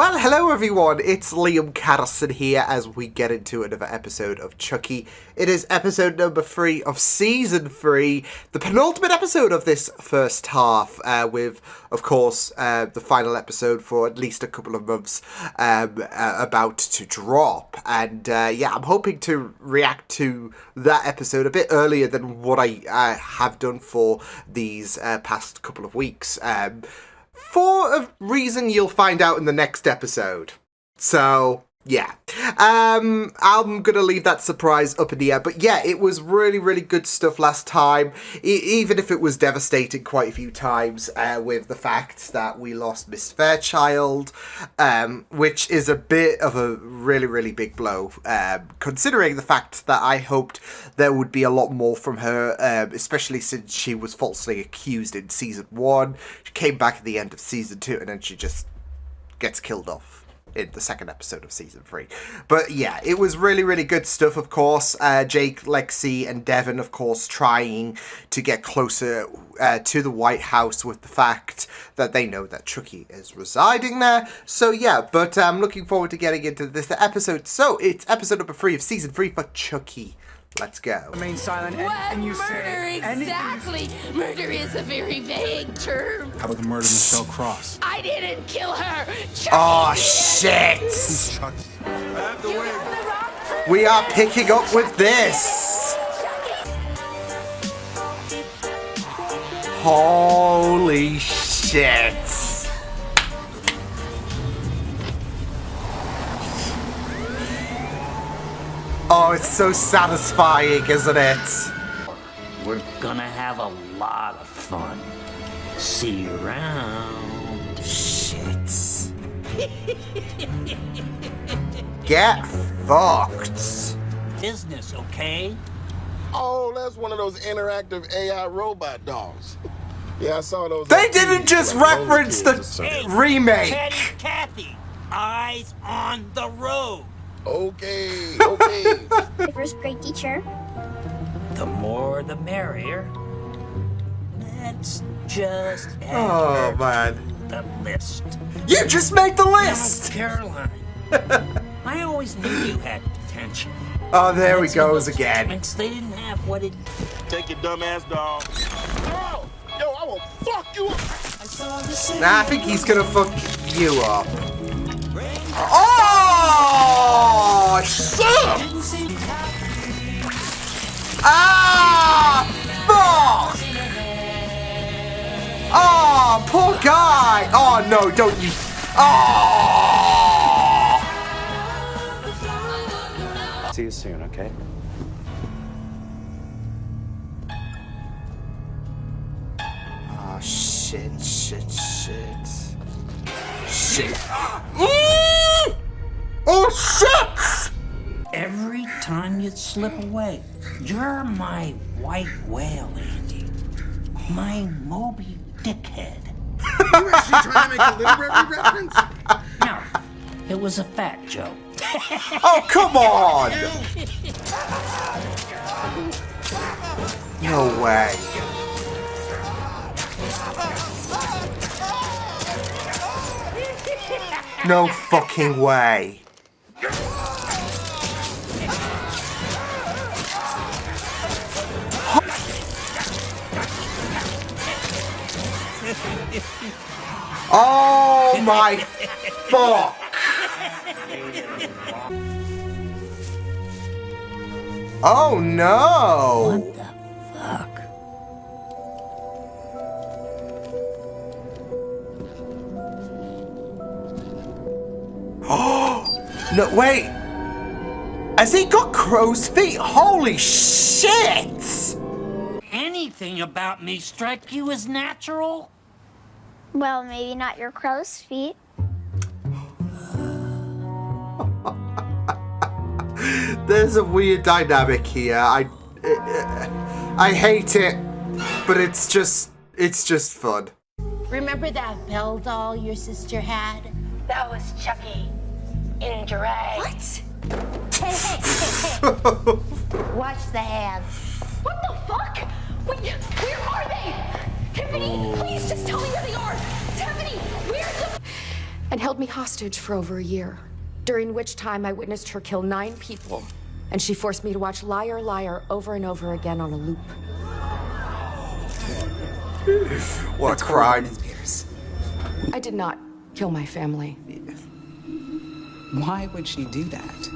Well, hello everyone, it's Liam Caddison here as we get into another episode of Chucky. It is episode number 3 of season 3, the penultimate episode of this first half, with, of course, the final episode for at least a couple of months about to drop. And yeah, I'm hoping to react to that episode a bit earlier than what I have done for these past couple of weeks. For a reason you'll find out in the next episode. So, yeah. I'm gonna leave that surprise up in the air. But yeah, it was really good stuff last time. Even if it was devastating quite a few times with the fact that we lost Miss Fairchild. Which is a bit of a really big blow. Considering the fact that I hoped there would be a lot more from her. Especially since she was falsely accused in season 1. She came back at the end of season 2 and then she just gets killed off in the second episode of season 3. But yeah, it was really good stuff, of course. Jake, Lexi, and Devon, of course, trying to get closer to the White House with the fact that they know that Chucky is residing there. So yeah, but I'm looking forward to getting into this episode. So it's episode number 3 of season 3 for Chucky. Let's go. Remain silent and you murder, say exactly. Murder is a very vague term. How about the murder of Michelle Cross? I didn't kill her. Chucky Oh, did. shit! Chucky. You got the wrong person. We are picking up with this. Holy shit. Oh, it's so satisfying, isn't it? We're gonna have a lot of fun. See you around. Shit. Get fucked. Business, okay? Oh, that's one of those interactive AI robot dogs. Yeah, I saw those. They on didn't TV, just like those reference kids or the something. remake. Ted and Kathy, eyes on the road. Okay. My first grade teacher. The more the merrier. Let's just Oh, add man. the list. You just made the list! Now, Caroline, I always knew you had potential. Oh, there he That's goes those again. judgments, they didn't have what it. Take your dumb ass dog. Oh, yo, I will fuck you up. Nah, I think he's gonna fuck you up. Oh, shit! Ah, fuck! Oh, poor guy! Oh, no, don't you... Oh! See you soon, okay? Oh, shit. Shit. Oh, shit! Every time you slip away, you're my white whale, Andy. My Moby Dickhead. You actually trying to make a literary reference? No, it was a fat joke. Oh, come on! No way. No fucking way. Oh my fuck! Oh no! What the fuck? No, wait! Has he got crow's feet? Holy shit! Anything about me strike you as natural? Well, maybe not your crow's feet. There's a weird dynamic here. I hate it, but it's just fun. Remember that bell doll your sister had? That was Chucky in drag. What? Hey. Watch the hands. What the fuck? Where are they? Tiffany, please just tell me where they are. Tiffany, where's the... and held me hostage for over a year, during which time I witnessed her kill 9 people, and she forced me to watch Liar, Liar over and over again on a loop. What a crime. I did not kill my family. Why would she do that?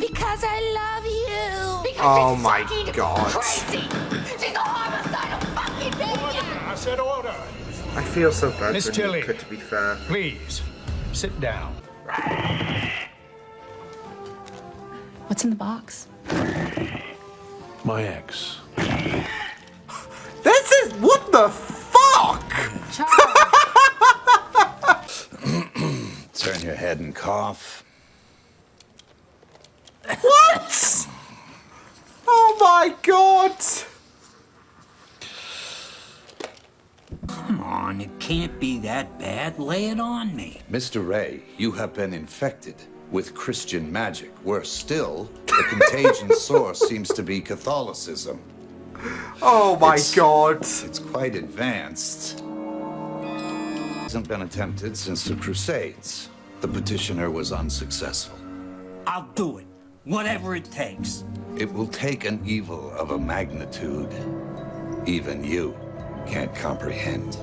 Because I love you. Because Oh she's my fucking God. Crazy. She's a homicidal fucking maniac. I said order. I feel so bad Miss for Tilly. Nika, to be fair. Please, sit down. What's in the box? My ex. This is... What the fuck? Turn your head and cough. What? Oh my God. Come on, it can't be that bad. Lay it on me. Mr. Ray, you have been infected with Christian magic. Worse still, the contagion source seems to be Catholicism. Oh my God. It's quite advanced. Hasn't been attempted since the Crusades. The petitioner was unsuccessful. I'll do it. Whatever it takes. It will take an evil of a magnitude even you can't comprehend.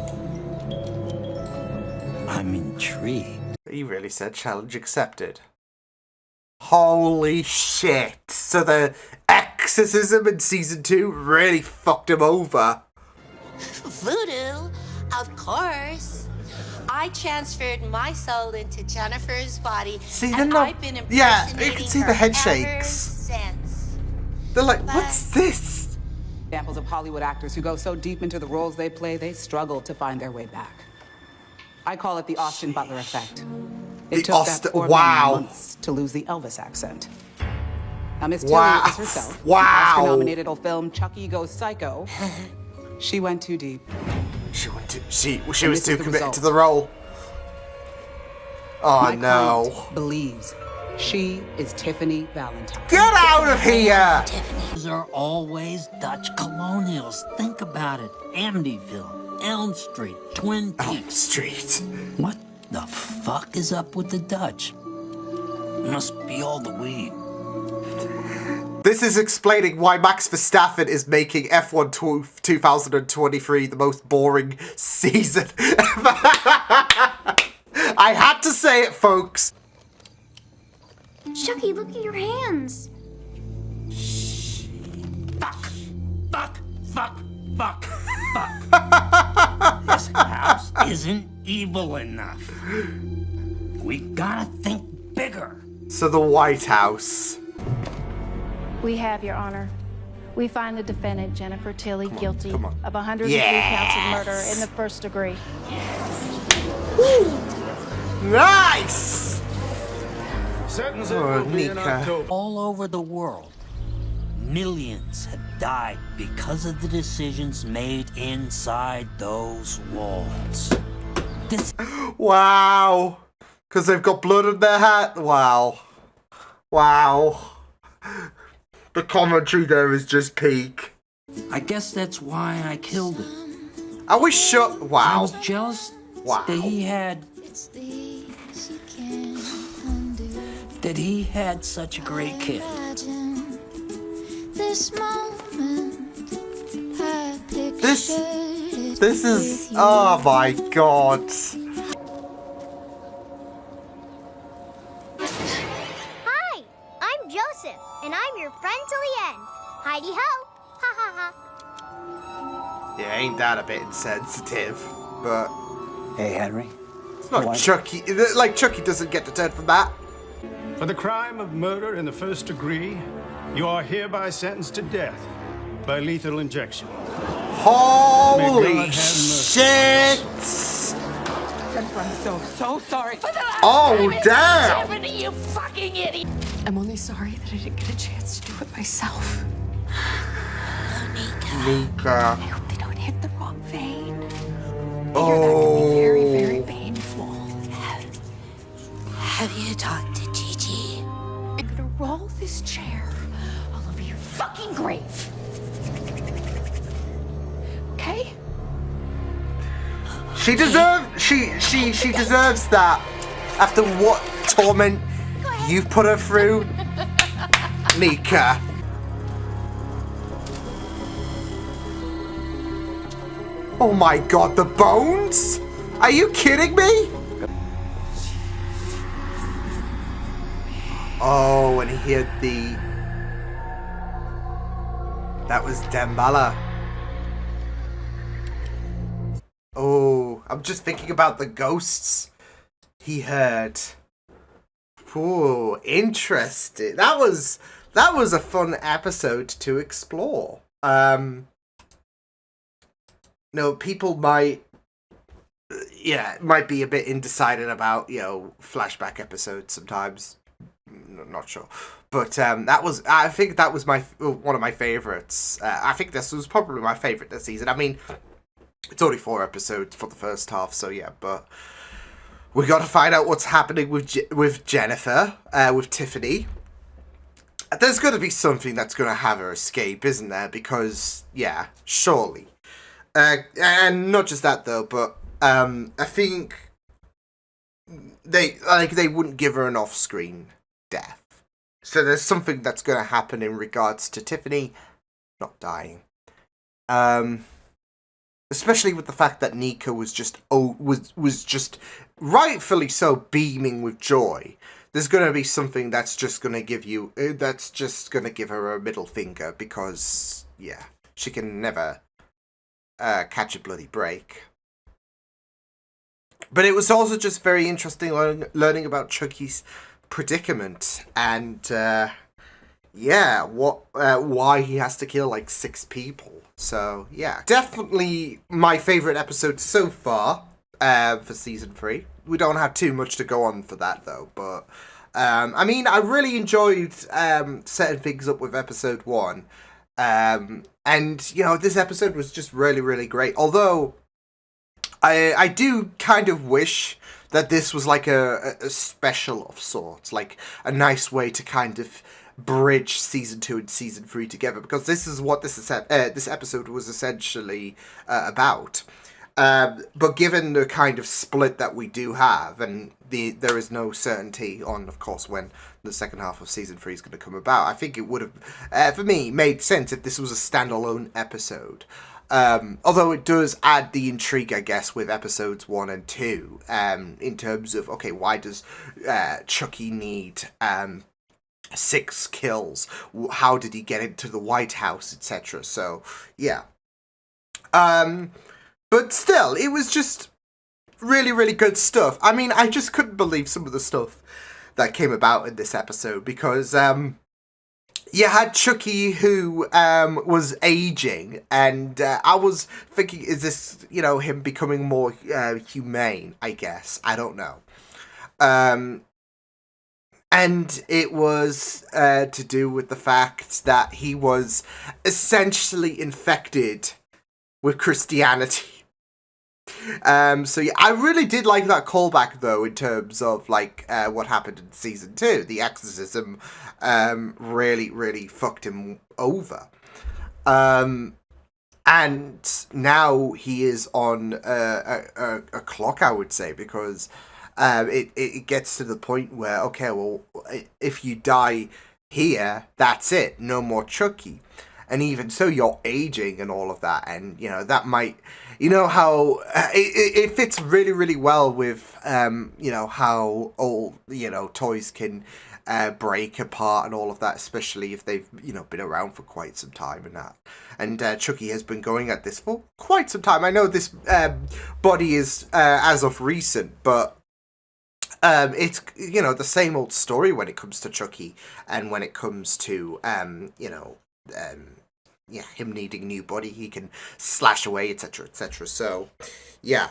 I'm intrigued. He really said challenge accepted. Holy shit. So the exorcism in season 2 really fucked him over. Voodoo, of course. I transferred my soul into Jennifer's body, See, and they're not- I've been yeah, you can impersonating see the her head ever shakes. since. They're like, what's this? Examples of Hollywood actors who go so deep into the roles they play, they struggle to find their way back. I call it the Austin Butler effect. The It took Austin- that poor wow. man months to lose the Elvis accent. Now, Miss Wow. Tilly is herself. Wow. Oscar-nominated film Chucky Goes Psycho. She went too deep. She was And too this is the committed result. to the role. Oh My no. client believes she is Tiffany Valentine. Get out of here! These are always Dutch colonials. Think about it. Amityville, Elm Street, Twin Peaks. Street. What the fuck is up with the Dutch? Must be all the weed. This is explaining why Max Verstappen is making F1 2023 the most boring season ever. I had to say it, folks. Chucky, look at your hands. Fuck! Fuck! Fuck! Fuck! Fuck! This house isn't evil enough. We gotta think bigger. So the White House. We have, Your Honor. We find the defendant, Jennifer Tilly, guilty come on. of 103 counts of murder in the first degree. Nice! Sentencing Oh, will be in Nika. October. All over the world, millions have died because of the decisions made inside those walls. This Wow. Because they've got blood in their hat. Wow. Wow. The commentary there is just peak. I guess that's why I killed him. I was shocked. I Wow. was jealous Wow. that he had such a great kid. This is. Oh my god. Hi, I'm Joseph, and I'm your friend till the end. Heidi ho! Ha ha ha! Yeah, ain't that a bit insensitive? But Hey, Henry. it's not Chucky. Like, Chucky doesn't get to turn from that. For the crime of murder in the first degree, you are hereby sentenced to death by lethal injection. May God Holy have mercy. shit! Jennifer, I'm so sorry. Oh, damn! Tiffany, you fucking idiot! I'm only sorry that I didn't get a chance to do it myself. Nika. I hope they don't hit the wrong vein. I hear that can be very, very painful. Have you talked to Gigi? I'm gonna roll this chair all over your fucking grave. Okay? She deserves that after what torment you've put her through, Nika. Oh my god, the bones? Are you kidding me? Oh, and he had the... That was Damballa. Oh, I'm just thinking about the ghosts he heard. Oh, interesting. That was a fun episode to explore. People might be a bit undecided about, flashback episodes sometimes. Not sure. But I think that was one of my favorites. I think this was probably my favorite this season. I mean, it's only 4 episodes for the first half, so yeah, but we got to find out what's happening with Jennifer, with Tiffany. There's going to be something that's going to have her escape, isn't there? Because, yeah, surely. And not just that, though, but I think they wouldn't give her an off-screen death. So there's something that's going to happen in regards to Tiffany not dying. Especially with the fact that Nika was just rightfully so beaming with joy. There's going to be something that's just going to give her a middle finger because, yeah, she can never catch a bloody break. But it was also just very interesting learning about Chucky's predicament and, why he has to kill like 6 people. So, yeah. Definitely my favourite episode so far for Season 3. We don't have too much to go on for that, though. But, I mean, I really enjoyed setting things up with Episode 1. And, this episode was just really, really great. Although, I do kind of wish that this was like a special of sorts. Like, a nice way to kind of bridge Season 2 and Season 3 together, because this is what this episode was essentially about. But given the kind of split that we do have, and there is no certainty on, of course, when the second half of Season 3 is going to come about, I think it would have, for me, made sense if this was a standalone episode. Although it does add the intrigue, I guess, with episodes 1 and 2, in terms of, okay, why does Chucky need 6 kills? How did he get into the White House, etc.? So, yeah. But still, it was just really, really good stuff. I mean, I just couldn't believe some of the stuff that came about in this episode, because you had Chucky, who was aging, and I was thinking, is this, him becoming more humane, I guess? I don't know. And it was to do with the fact that he was essentially infected with Christianity. So yeah, I really did like that callback, though, in terms of like what happened in Season 2. The exorcism really, really fucked him over. And now he is on a clock, I would say, because it gets to the point where, okay, well, if you die here, that's it. No more Chucky. And even so, you're aging and all of that. And, that might... how... it fits really, really well with, how old, toys can break apart and all of that, especially if they've, been around for quite some time and that. And Chucky has been going at this for quite some time. I know this body is as of recent, but... it's, the same old story when it comes to Chucky, and when it comes to, him needing a new body, he can slash away, etc., etc. So, yeah.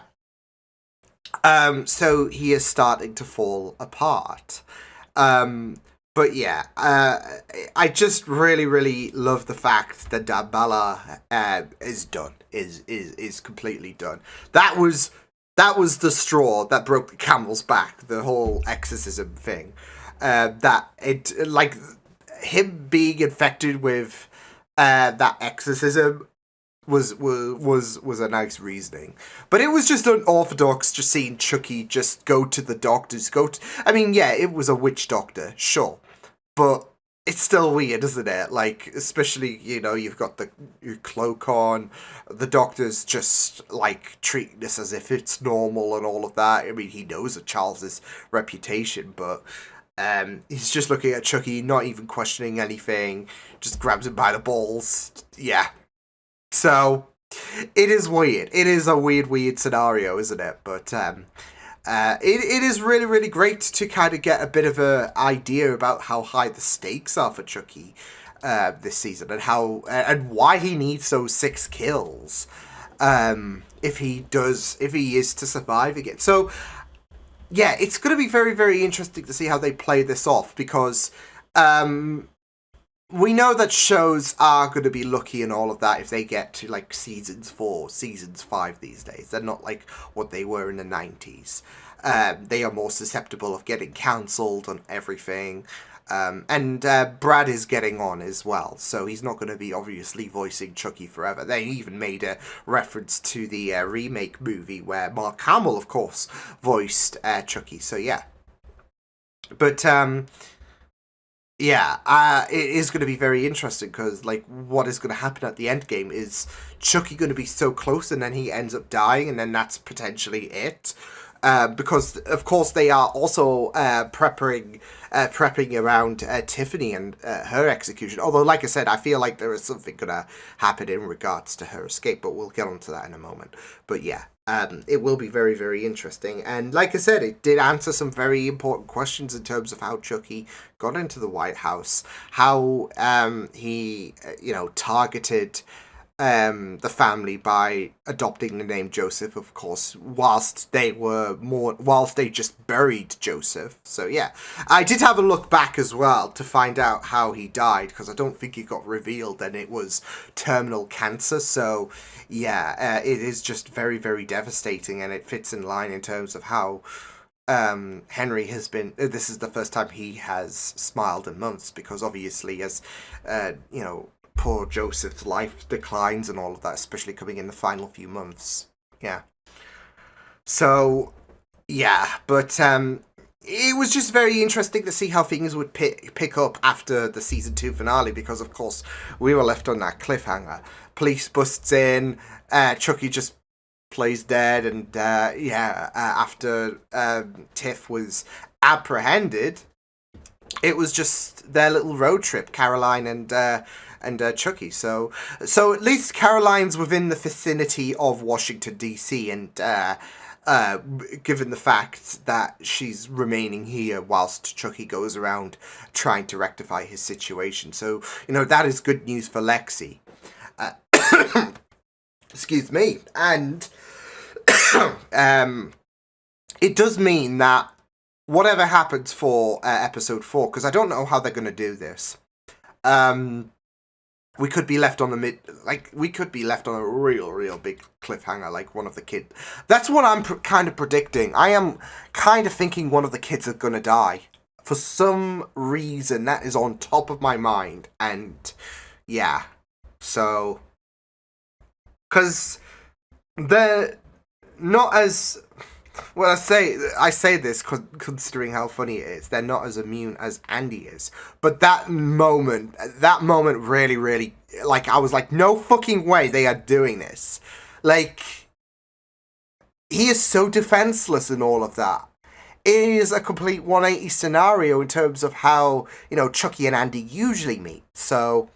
So he is starting to fall apart. But yeah, I just really, really love the fact that Damballa is done, is completely done. That was the straw that broke the camel's back, the whole exorcism thing. That it, like, him being infected with that exorcism was a nice reasoning. But it was just unorthodox just seeing Chucky just go to the doctors. I mean, yeah, it was a witch doctor, sure. But it's still weird, isn't it? Like, especially, you know, you've got your cloak on, the doctor's just, like, treating this as if it's normal and all of that. I mean, he knows of Charles's reputation, but he's just looking at Chucky, not even questioning anything, just grabs him by the balls. Yeah. So, it is weird. It is a weird scenario, isn't it? But, it is really, really great to kind of get a bit of an idea about how high the stakes are for Chucky this season, and and why he needs those 6 kills if he is to survive again. So yeah, it's going to be very, very interesting to see how they play this off, because we know that shows are going to be lucky and all of that if they get to, like, seasons 4, seasons 5 these days. They're not like what they were in the 90s. They are more susceptible of getting cancelled on everything. And Brad is getting on as well, so he's not going to be obviously voicing Chucky forever. They even made a reference to the remake movie where Mark Hamill, of course, voiced Chucky. So yeah. But yeah, it is going to be very interesting, because, like, what is going to happen at the end game? Is Chucky going to be so close and then he ends up dying, and then that's potentially it? Because, of course, they are also prepping around Tiffany and her execution. Although, like I said, I feel like there is something going to happen in regards to her escape, but we'll get onto that in a moment. But yeah, it will be very, very interesting. And like I said, it did answer some very important questions in terms of how Chucky got into the White House, how he, targeted the family by adopting the name Joseph, of course, whilst they just buried Joseph. So yeah, I did have a look back as well to find out how he died, because I don't think it got revealed, and it was terminal cancer. So yeah, it is just very, very devastating, and it fits in line in terms of how Henry has been. This is the first time he has smiled in months, because obviously, as poor Joseph's life declines and all of that, especially coming in the final few months. Yeah. So, yeah, but it was just very interesting to see how things would pick up after the season 2 finale, because, of course, we were left on that cliffhanger. Police busts in, Chucky just plays dead, and after Tiff was apprehended, it was just their little road trip, Caroline and Chucky. So at least Caroline's within the vicinity of Washington, D.C., and given the fact that she's remaining here whilst Chucky goes around trying to rectify his situation. So, that is good news for Lexi. Excuse me. And it does mean that whatever happens for episode 4, because I don't know how they're going to do this, we could be left on a real big cliffhanger, like one of the kids. That's what I'm kind of predicting. I am kind of thinking one of the kids are going to die. For some reason, that is on top of my mind. And, yeah. So, because they're not as... Well, I say this considering how funny it is. They're not as immune as Andy is. But that moment really, really, like, I was like, no fucking way they are doing this. Like, he is so defenseless in all of that. It is a complete 180 scenario in terms of how, Chucky and Andy usually meet. So,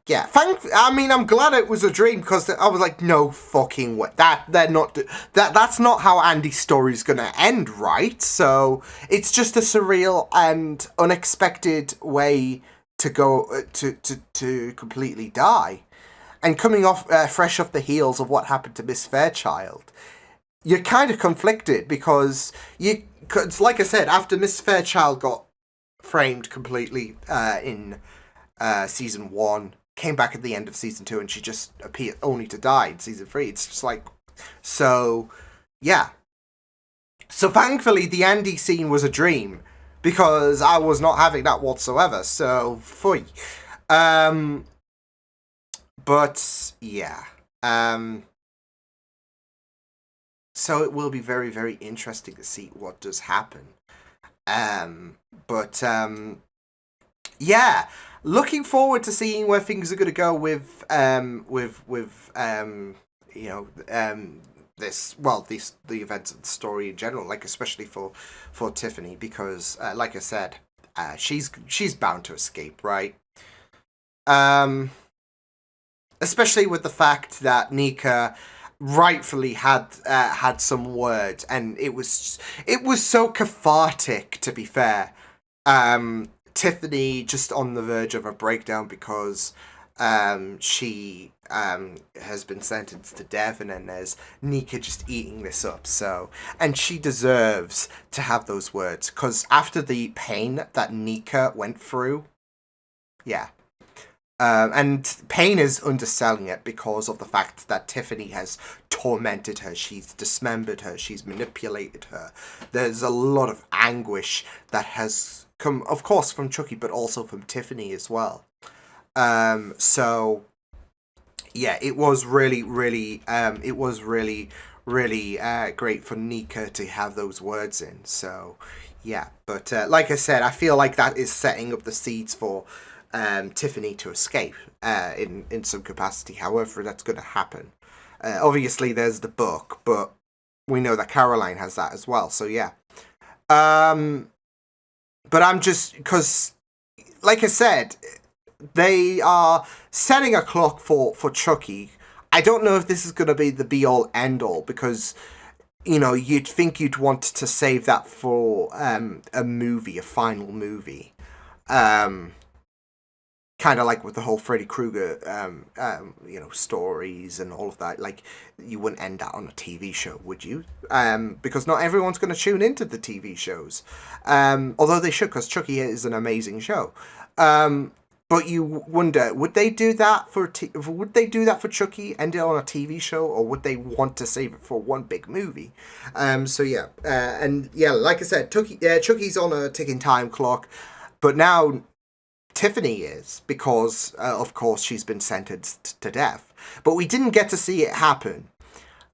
yeah, I'm glad it was a dream, because I was like, no fucking way. That's not how Andy's story's gonna end, right? So it's just a surreal and unexpected way to go to completely die. And coming off fresh off the heels of what happened to Miss Fairchild, you're kind of conflicted, because it's like I said, after Miss Fairchild got framed completely in season 1, came back at the end of season 2, and she just appeared only to die in season 3. It's just like, so, yeah. So thankfully, the Andy scene was a dream, because I was not having that whatsoever, so, phew. But, yeah. So it will be very, very interesting to see what does happen. Yeah, looking forward to seeing where things are going to go with the events of the story in general, like especially for Tiffany, because like I said, she's bound to escape, right? Especially with the fact that Nika rightfully had some words, and it was so cathartic, to be fair. Tiffany just on the verge of a breakdown because she has been sentenced to death, and then there's Nika just eating this up. So, and she deserves to have those words, because after the pain that Nika went through, yeah. And pain is underselling it because of the fact that Tiffany has tormented her, she's dismembered her, she's manipulated her. There's a lot of anguish that has come, of course, from Chucky, but also from Tiffany as well. So, yeah, it was really great for Nika to have those words in. So, yeah, but like I said, I feel like that is setting up the seeds for Tiffany to escape in some capacity, however that's going to happen. Obviously, there's the book, but we know that Caroline has that as well, so yeah. But I'm just, because, like I said, they are setting a clock for Chucky. I don't know if this is going to be the be-all, end-all, because, you know, you'd think you'd want to save that for a movie, a final movie. Kind of like with the whole Freddy Krueger, stories and all of that. Like, you wouldn't end that on a TV show, would you? Because not everyone's going to tune into the TV shows. Although they should, because Chucky is an amazing show. But you wonder, would they do that for Chucky, end it on a TV show, or would they want to save it for one big movie? So yeah, and yeah, like I said, Chucky's on a ticking time clock, but now Tiffany is, because, of course, she's been sentenced to death. But we didn't get to see it happen.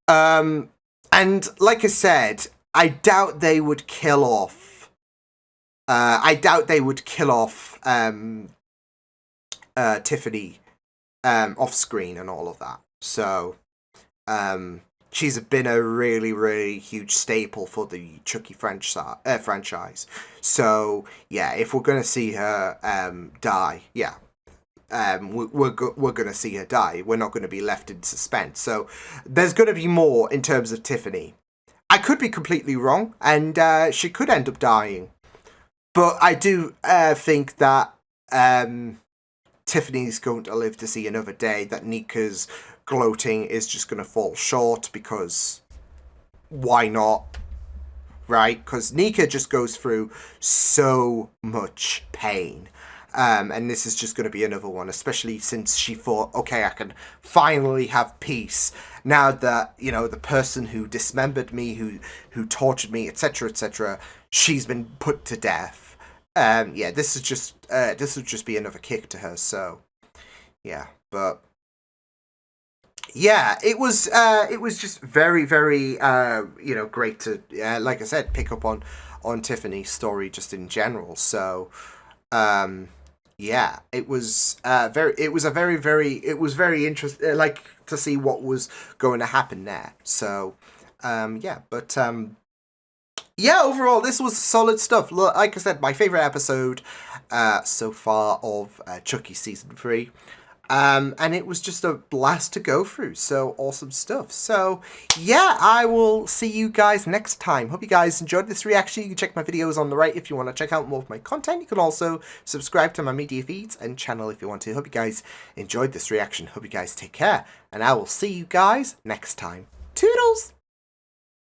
And, like I said, I doubt they would kill off... Tiffany off-screen and all of that. So, she's been a really, really huge staple for the Chucky franchise. So, yeah, if we're going to see her die, yeah, we're going to see her die. We're not going to be left in suspense. So, there's going to be more in terms of Tiffany. I could be completely wrong, and she could end up dying. But I do think that Tiffany's going to live to see another day, that Nika's gloating is just going to fall short, because why not, right? Because Nika just goes through so much pain, and this is just going to be another one, especially since she thought, okay, I can finally have peace now that, you know, the person who dismembered me, who tortured me, etc., she's been put to death. Yeah, this would just be another kick to her. So, yeah, but yeah, it was just very, very, great to, like I said, pick up on Tiffany's story just in general. So, yeah, it was very interesting, like, to see what was going to happen there. So, yeah, but yeah, overall, this was solid stuff. Like I said, my favourite episode so far of Chucky Season 3. And it was just a blast to go through. So, awesome stuff. So, yeah, I will see you guys next time. Hope you guys enjoyed this reaction. You can check my videos on the right if you want to check out more of my content. You can also subscribe to my media feeds and channel if you want to. Hope you guys enjoyed this reaction. Hope you guys take care. And I will see you guys next time. Toodles!